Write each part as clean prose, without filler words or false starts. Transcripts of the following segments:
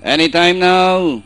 Anytime now.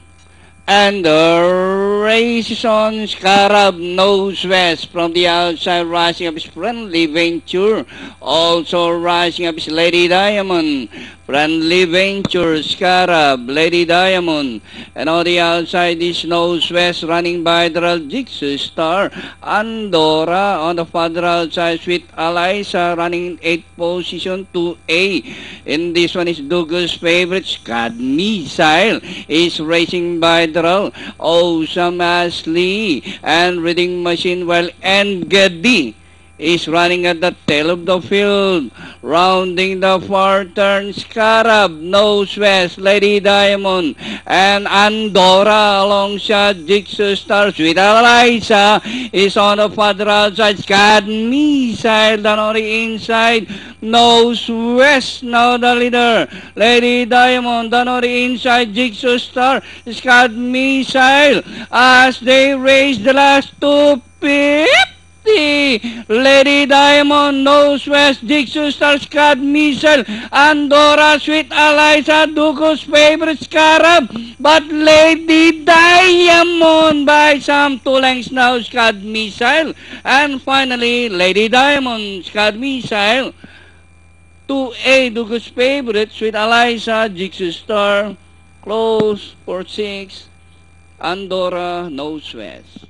And the race is on. Scarab nose west from the outside, rising up his Friendly Venture. Also rising up his Lady Diamond. Friendly Venture, Scarab, Lady Diamond. And on the outside is nose west, running by the Jigsaw Star. Andorra on the further outside, Sweet Eliza, running in 8th position, 2A. In this one is Douglas' favorite, Scud Missile, is racing by the Awesome Ashley and Reading Machine, while Engedi is running at the tail of the field. Rounding the far turn, Scarab, nose west, Lady Diamond, and Andorra alongside Jigsaw Star. Sweet Eliza is on the further outside. Scud Missile down on the inside. Nose west, now the leader. Lady Diamond down on the inside. Jigsaw Star, Scud Missile as they race the last 250. Lady Diamond, nose west, Jigsaw Star, Scud Missile, Andorra, Sweet Eliza, Duco's favorite, Scarab, but Lady Diamond by some 2 lengths now, Scud Missile, and finally Lady Diamond, Scud Missile, 2A, Duco's favorite, Sweet Eliza, Jigsaw Star, close for 6, Andorra, nose west.